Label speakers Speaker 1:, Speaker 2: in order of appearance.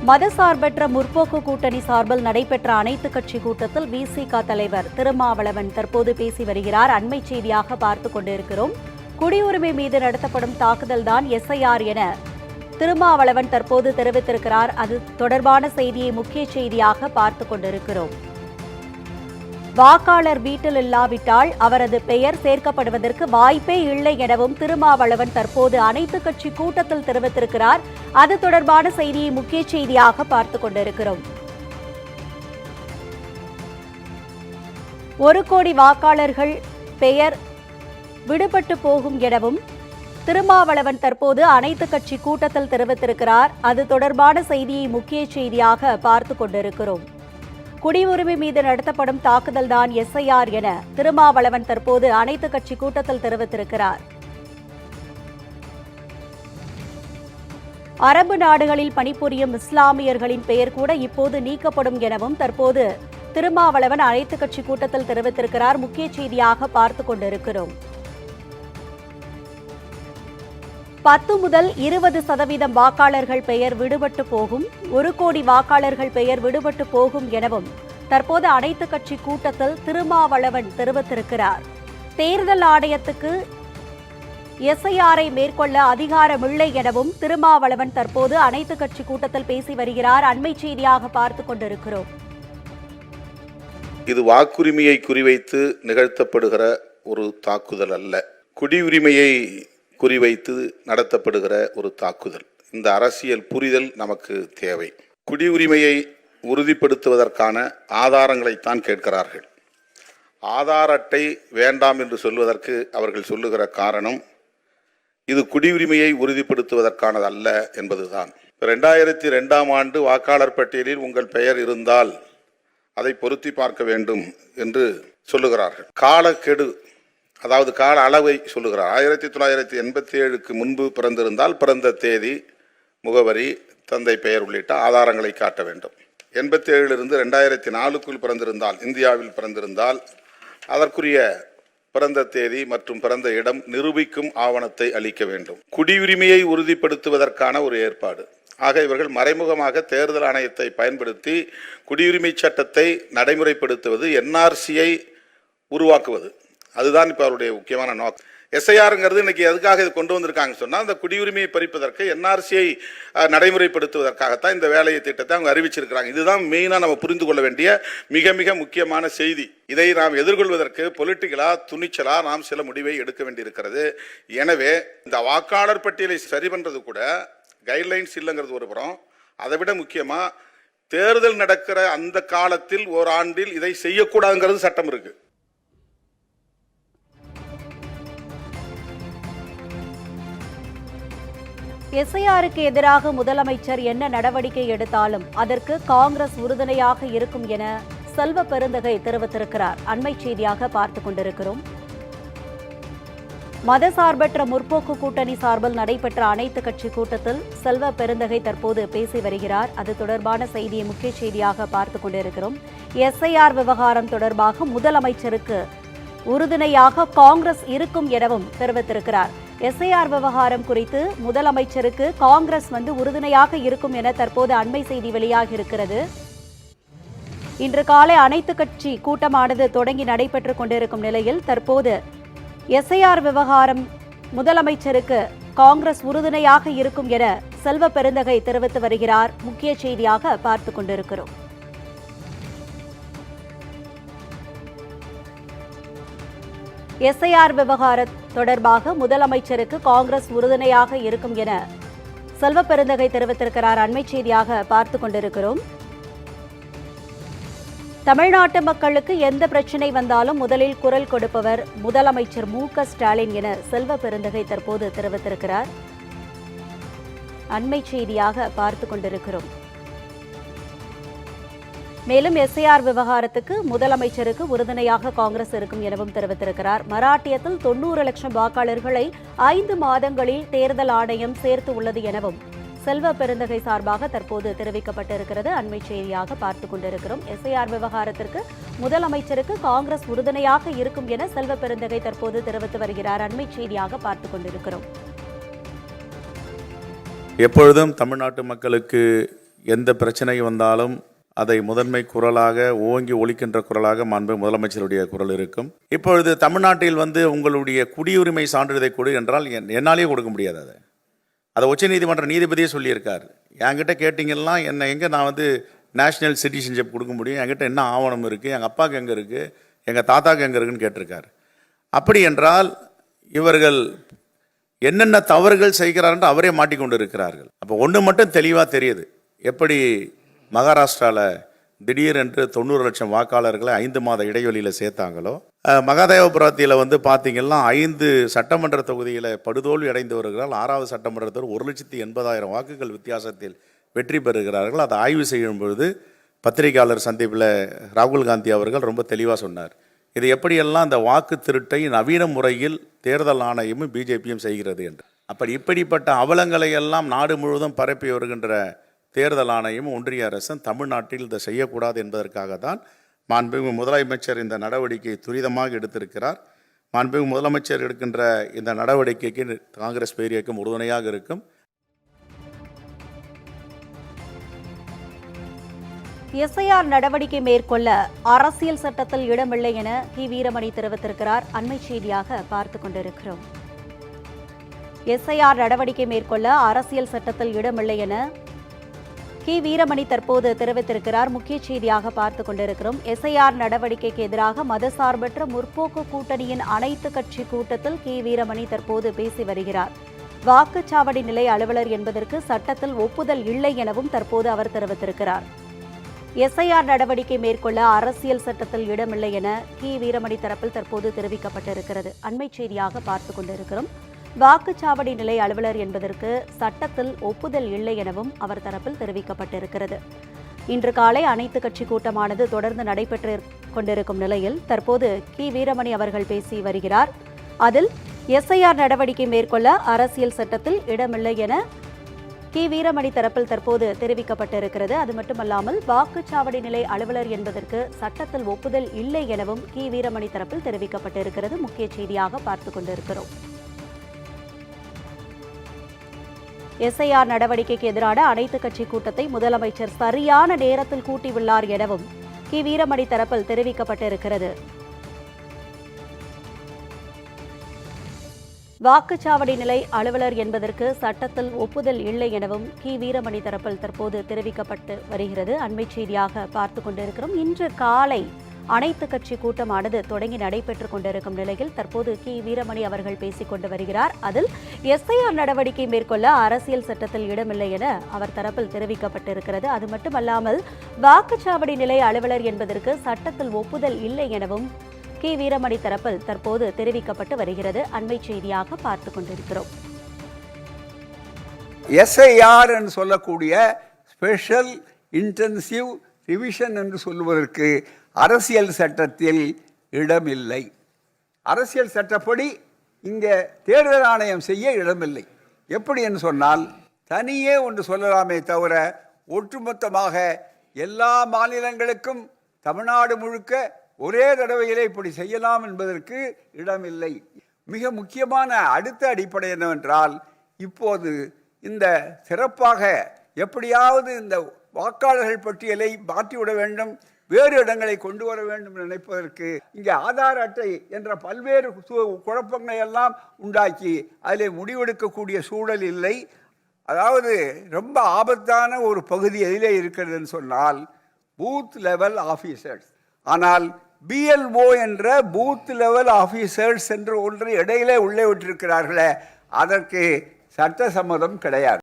Speaker 1: மதசார்பற்ற முற்போக்கு கூட்டணி சார்பில் நடைபெற்ற அனைத்துக் கட்சி கூட்டத்தில் விசிக தலைவர் திருமாவளவன் தற்போது பேசி வருகிறார். அண்மை செய்தியாக பார்த்துக் கொண்டிருக்கிறோம். குடியுரிமை மீது நடத்தப்படும் தாக்குதல்தான் எஸ்ஐஆர் என திருமாவளவன் தற்போது தெரிவித்திருக்கிறார். அது தொடர்பான செய்தியை முக்கிய செய்தியாக பார்த்துக் கொண்டிருக்கிறோம். வாக்காளர் வீட்டில் இல்லாவிட்டால் அவரது பெயர் சேர்க்கப்படுவதற்கு வாய்ப்பே இல்லை எனவும் திருமாவளவன் தற்போது அனைத்துக் கட்சி கூட்டத்தில் தெரிவித்திருக்கிறார். அது தொடர்பான செய்தியை முக்கிய செய்தியாக பார்த்துக் கொண்டிருக்கிறோம். 1 கோடி வாக்காளர்கள் பெயர் விடுபட்டு போகும் எனவும் திருமாவளவன் தற்போது அனைத்துக் கட்சி கூட்டத்தில் தெரிவித்திருக்கிறார். அது தொடர்பான செய்தியை முக்கிய செய்தியாக பார்த்துக் கொண்டிருக்கிறோம். குடியுரிமை மீது நடத்தப்படும் தாக்குதல்தான் எஸ்ஐஆர் என திருமாவளவன் தற்போது அனைத்துக் கட்சி கூட்டத்தில் தெரிவித்திருக்கிறார். அரபு நாடுகளில் பணிபுரியும் இஸ்லாமியர்களின் பெயர் கூட இப்போது நீக்கப்படும் எனவும் தற்போது திருமாவளவன் அனைத்துக் கட்சி கூட்டத்தில் தெரிவித்திருக்கிறார். முக்கிய செய்தியாக பார்த்துக் கொண்டிருக்கிறோம். 10 முதல் 20% வாக்காளர்கள் பெயர் விடுபட்டு போகும், 1 கோடி வாக்காளர்கள் பெயர் விடுபட்டு போகும் எனவும் தற்போது அனைத்துக் கட்சி கூட்டத்தில் திருமாவளவன் தெரிவித்திருக்கிறார். தேர்தல் ஆணையத்துக்கு எஸ்ஐஆரை மேற்கொள்ள அதிகாரமில்லை எனவும் திருமாவளவன் தற்போது அனைத்துக் கட்சி கூட்டத்தில் பேசி வருகிறார். அண்மை செய்தியாக பார்த்துக் கொண்டிருக்கிறோம்.
Speaker 2: இது வாக்குரிமையை குறிவைத்து நிகழ்த்தப்படுகிற ஒரு தாக்குதல் அல்ல, குடியுரிமையை குறிவைத்து நடத்தப்படுகிற ஒரு தாக்குதல். இந்த அரசியல் புரிதல் நமக்கு தேவை. குடியுரிமையை உறுதிப்படுத்துவதற்கான ஆதாரங்களைத்தான் கேட்கிறார்கள். ஆதார அட்டை வேண்டாம் என்று சொல்வதற்கு அவர்கள் சொல்லுகிற காரணம் இது குடியுரிமையை உறுதிப்படுத்துவதற்கானது அல்ல என்பதுதான். 2002ஆம் ஆண்டு வாக்காளர் பட்டியலில் உங்கள் பெயர் இருந்தால் அதை பொருத்தி பார்க்க வேண்டும் என்று சொல்லுகிறார்கள். காலக்கெடு, அதாவது கால அளவை சொல்லுகிறார். 1987க்கு முன்பு பிறந்திருந்தால் பிறந்த தேதி, முகவரி, தந்தை பெயர் உள்ளிட்ட ஆதாரங்களை காட்ட வேண்டும். 87லிருந்து 2004க்குள் பிறந்திருந்தால், இந்தியாவில் பிறந்திருந்தால் அதற்குரிய பிறந்த தேதி மற்றும் பிறந்த இடம் நிரூபிக்கும் ஆவணத்தை அளிக்க வேண்டும். குடியுரிமையை உறுதிப்படுத்துவதற்கான ஒரு ஏற்பாடு. ஆக இவர்கள் மறைமுகமாக தேர்தல் ஆணையத்தை பயன்படுத்தி குடியுரிமை சட்டத்தை நடைமுறைப்படுத்துவது, என்ஆர்சியை உருவாக்குவது, அதுதான் இப்போ அவருடைய முக்கியமான நோக்கம். எஸ்ஐஆருங்கிறது இன்னைக்கு எதுக்காக இது கொண்டு வந்திருக்காங்க சொன்னால், அந்த குடியுரிமையை பறிப்பதற்கு, என்ஆர்சியை நடைமுறைப்படுத்துவதற்காகத்தான் இந்த வேலையை திட்டத்தை அவங்க அறிவிச்சிருக்கிறாங்க. இதுதான் மெயினாக நம்ம புரிந்து கொள்ள வேண்டிய மிக மிக முக்கியமான செய்தி. இதை நாம் எதிர்கொள்வதற்கு பொலிட்டிக்கலா, துணிச்சலா நாம் சில முடிவை எடுக்க வேண்டியிருக்கிறது. எனவே இந்த வாக்காளர் பட்டியலை சரி பண்றது கூட கைட்லைன்ஸ் இல்லைங்கிறது ஒரு புறம், அதை விட முக்கியமா தேர்தல் நடக்கிற அந்த காலத்தில் ஓராண்டில் இதை செய்யக்கூடாதுங்கிறது சட்டம் இருக்கு.
Speaker 1: எஸ்ஐஆருக்கு எதிராக முதலமைச்சர் என்ன நடவடிக்கை எடுத்தாலும் அதற்கு காங்கிரஸ் உறுதுணையாக இருக்கும் என செல்வ பெருந்தகை தெரிவித்திருக்கிறார். அண்மை செய்தியாக பார்த்துக் கொண்டிருக்கிறோம். மதசார்பற்ற முற்போக்கு கூட்டணி சார்பில் நடைபெற்ற அனைத்துக் கட்சி கூட்டத்தில் செல்வ பெருந்தகை தற்போது பேசி வருகிறார். அது தொடர்பான செய்தியை முக்கிய செய்தியாக பார்த்துக் கொண்டிருக்கிறோம். எஸ்ஐஆர் விவகாரம் தொடர்பாக முதலமைச்சருக்கு உறுதுணையாக காங்கிரஸ் இருக்கும் எனவும் தெரிவித்திருக்கிறார். எஸ்ஐஆர் விவகாரம் குறித்து முதலமைச்சருக்கு காங்கிரஸ் உறுதுணையாக இருக்கும் என தற்போது அண்மை செய்தி வெளியாகி இருக்கிறது. இன்று காலை அனைத்துக் கட்சி கூட்டமானது தொடங்கி நடைபெற்றுக் கொண்டிருக்கும் நிலையில் தற்போது எஸ்ஐஆர் விவகாரம் முதலமைச்சருக்கு காங்கிரஸ் உறுதுணையாக இருக்கும் என செல்வ பெருந்தகை தெரிவித்து வருகிறார். முக்கிய செய்தியாக பார்த்துக் கொண்டிருக்கிறோம். எஸ்ஐஆர் விவகாரம் தொடர்பாக முதலமைச்சருக்கு காங்கிரஸ் உறுதுணையாக இருக்கும் என செல்வ பெருந்தகை தெரிவித்திருக்கிறார். அண்மை செய்தியாக பார்த்துக் கொண்டிருக்கிறோம். தமிழ்நாட்டு மக்களுக்கு எந்த பிரச்சினை வந்தாலும் முதலில் குரல் கொடுப்பவர் முதலமைச்சர் மு.க. ஸ்டாலின் என செல்வ பெருந்தகை தற்போது தெரிவித்திருக்கிறார். அண்மை செய்தியாக பார்த்துக் கொண்டிருக்கிறோம். மேலும் எஸ்ஐஆர் விவகாரத்துக்கு முதலமைச்சருக்கு உறுதுணையாக காங்கிரஸ் இருக்கும் எனவும் தெரிவித்திருக்கிறார். மராட்டியத்தில் 90 லட்சம் வாக்காளர்களை 5 மாதங்களில் தேர்தல் ஆணையம் சேர்த்து உள்ளது எனவும் செல்வ பெருந்தகை சார்பாக தற்போது தெரிவிக்கப்பட்டிருக்கிறது. அண்மை செய்தியாக பார்த்துக் கொண்டிருக்கிறோம். எஸ்ஐஆர் விவகாரத்திற்கு முதலமைச்சருக்கு காங்கிரஸ் உறுதுணையாக இருக்கும் என செல்வ பெருந்தகை தற்போது தெரிவித்து வருகிறார். அண்மை செய்தியாக பார்த்துக் கொண்டிருக்கிறோம்.
Speaker 3: எப்பொழுதும் தமிழ்நாட்டு மக்களுக்கு எந்த பிரச்சனை வந்தாலும் அதை முதன்மை குரலாக ஓங்கி ஒலிக்கின்ற குரலாக மாண்பு முதலமைச்சருடைய குரல் இருக்கும். இப்பொழுது தமிழ்நாட்டில் உங்களுடைய குடியுரிமை சான்றிதழை கொடு என்றால் என்னாலேயே கொடுக்க முடியாது. அதை உச்சநீதிமன்ற நீதிபதியே சொல்லியிருக்கார். என்கிட்ட கேட்டிங்கன்னா நான் நேஷ்னல் சிட்டிசன்ஷிப் கொடுக்க முடியும், என்கிட்ட என்ன ஆவணம் இருக்குது, எங்கள் அப்பாவுக்கு எங்கே இருக்குது, எங்கள் தாத்தாவுக்கு எங்கே இருக்குன்னு கேட்டிருக்காரு. அப்படி என்றால் இவர்கள் என்னென்ன தவறுகள் செய்கிறார்கள் அவரே மாட்டிக்கொண்டு இருக்கிறார்கள். அப்போ ஒன்று மட்டும் தெளிவாக தெரியுது, எப்படி மகாராஷ்டிராவில் திடீரென்று 90 லட்சம் வாக்காளர்களை 5 மாத இடைவெளியில் சேர்த்தாங்களோ, மகாதேவபுரத்தில் பார்த்தீங்கன்னா 5 சட்டமன்ற தொகுதியில் படுதோல்வி அடைந்து வருகிறார். 6வது சட்டமன்றத்தில் 1,80,000 வாக்குகள் வித்தியாசத்தில் வெற்றி பெறுகிறார்கள். அதை ஆய்வு செய்யும் பொழுது பத்திரிகையாளர் சந்திப்பில் ராகுல் காந்தி அவர்கள் ரொம்ப தெளிவாக சொன்னார், இது எப்படியெல்லாம் அந்த வாக்கு திருட்டை நவீன முறையில் தேர்தல் ஆணையமும் பிஜேபியும் செய்கிறது என்று. இப்படிப்பட்ட அவலங்களை எல்லாம் நாடு முழுவதும் பரப்பி வருகின்ற தேர்தல் ஆணையம் ஒன்றிய அரசும் தமிழ்நாட்டில் இதை செய்யக்கூடாது என்பதற்காக தான் மாண்புமிகு முதலமைச்சர் இந்த நடவடிக்கையை துரிதமாக எடுத்திருக்கிறார். மாண்புமிகு முதலமைச்சர் எடுக்கின்ற இந்த நடவடிக்கைக்கு காங்கிரஸ் பேரியக்கம் உறுதுணையாக இருக்கும்.
Speaker 1: எஸ்ஐஆர் நடவடிக்கை மேற்கொள்ள அரசியல் சட்டத்தில் இடமில்லை என கி வீரமணி தெரிவித்திருக்கிறார். அண்மை செய்தியாக பார்த்துக் கொண்டிருக்கிறோம். எஸ்ஐஆர் நடவடிக்கை மேற்கொள்ள அரசியல் சட்டத்தில் இடமில்லை என கி வீரமணி தற்போது தெரிவித்திருக்கிறார். முக்கிய செய்தியாக பார்த்துக் கொண்டிருக்கிறோம். எஸ்ஐஆர் நடவடிக்கைக்கு எதிராக மதசார்பற்ற முற்போக்கு கூட்டணியின் அனைத்து கட்சி கூட்டத்தில் கி வீரமணி தற்போது பேசி வருகிறார். வாக்குச்சாவடி நிலை அலுவலர் என்பதற்கு சட்டத்தில் ஒப்புதல் இல்லை எனவும் தற்போது அவர் தெரிவித்திருக்கிறார். எஸ்ஐஆர் நடவடிக்கை மேற்கொள்ள அரசியல் சட்டத்தில் இடமில்லை என கி வீரமணி தரப்பில் தற்போது தெரிவிக்கப்பட்டிருக்கிறது. அண்மை செய்தியாக பார்த்துக் கொண்டிருக்கிறோம். வாக்குச்சாவடி நிலை அலுவலர் என்பதற்கு சட்டத்தில் ஒப்புதல் இல்லை எனவும் அவர் தரப்பில் தெரிவிக்கப்பட்டிருக்கிறது. இன்று காலை அனைத்து கட்சி கூட்டமானது தொடர்ந்து நடைபெற்று கொண்டிருக்கும் நிலையில் தற்போது கி வீரமணி அவர்கள் பேசி வருகிறார். அதில் எஸ்ஐஆர் நடவடிக்கை மேற்கொள்ள அரசியல் சட்டத்தில் இடமில்லை என கி வீரமணி தரப்பில் தற்போது தெரிவிக்கப்பட்டிருக்கிறது. அது மட்டுமல்லாமல் வாக்குச்சாவடி நிலை அலுவலர் என்பதற்கு சட்டத்தில் ஒப்புதல் இல்லை எனவும் கி வீரமணி தரப்பில் தெரிவிக்கப்பட்டிருக்கிறது. முக்கிய செய்தியாக பார்த்துக் கொண்டிருக்கிறோம். எஸ்ஐஆர் நடவடிக்கைக்கு எதிரான அனைத்து கட்சி கூட்டத்தை முதலமைச்சர் சரியான நேரத்தில் கூட்டியுள்ளார் எனவும் கி வீரமணி தரப்பில் தெரிவிக்கப்பட்டிருக்கிறது. வாக்குச்சாவடி நிலை அலுவலர் என்பதற்கு சட்டத்தில் ஒப்புதல் இல்லை எனவும் கி வீரமணி தரப்பில் தற்போது தெரிவிக்கப்பட்டு வருகிறது. அண்மை செய்தியாக பார்த்துக் கொண்டிருக்கிறோம். இன்று காலை அனைத்து கட்சி கூட்டமானது தொடங்கி நடைபெற்றுக் கொண்டிருக்கும் நிலையில் தற்போது கி வீரமணி அவர்கள் பேசிக் கொண்டு வருகிறார். அதில் எஸ்ஐஆர் நடவடிக்கை மேற்கொள்ள அரசியல் சட்டத்தில் இடமில்லை என அவர் தரப்பில் தெரிவிக்கப்பட்டிருக்கிறது. அது மட்டுமல்லாமல் வாக்குச்சாவடி நிலை அலுவலர் என்பதற்கு சட்டத்தில் ஒப்புதல் இல்லை எனவும் கி வீரமணி தரப்பில் தற்போது தெரிவிக்கப்பட்டு வருகிறது. அண்மை செய்தியாக பார்த்துக் கொண்டிருக்கிறோம்.
Speaker 4: எஸ்ஐஆர் என்று சொல்லக்கூடிய ஸ்பெஷல் இன்டென்சிவ் ரிவிஷன் என்று சொல்வதற்கு அரசியல் சட்டத்தில் இடமில்லை. அரசியல் சட்டப்படி இங்கே தேர்தல் ஆணையம் செய்ய இடமில்லை. எப்படி என்று சொன்னால் தனியே ஒன்று சொல்லலாமே தவிர ஒட்டுமொத்தமாக எல்லா மாநிலங்களுக்கும் தமிழ்நாடு முழுக்க ஒரே தடவையிலே இப்படி செய்யலாம் என்பதற்கு இடமில்லை. மிக முக்கியமான அடுத்த அடிப்படை என்னவென்றால், இப்போது இந்த சிறப்பாக எப்படியாவது இந்த வாக்காளர்கள் பட்டியலை மாற்றிவிட வேண்டும், வேறு இடங்களை கொண்டு வர வேண்டும் நினைப்பதற்கு இங்கே ஆதார் அட்டை என்ற பல்வேறு குழப்பங்களை எல்லாம் உண்டாக்கி அதில் முடிவெடுக்கக்கூடிய சூழல் இல்லை. அதாவது ரொம்ப ஆபத்தான ஒரு பகுதி எதிலே இருக்கிறதுன்னு சொன்னால் பூத் லெவல் ஆஃபீஸர்ஸ். ஆனால் BLO என்ற பூத் லெவல் ஆஃபீஸர்ஸ் என்று ஒன்று இடையிலே உள்ளே விட்டிருக்கிறார்களே, அதற்கு சட்ட சம்மதம் கிடையாது.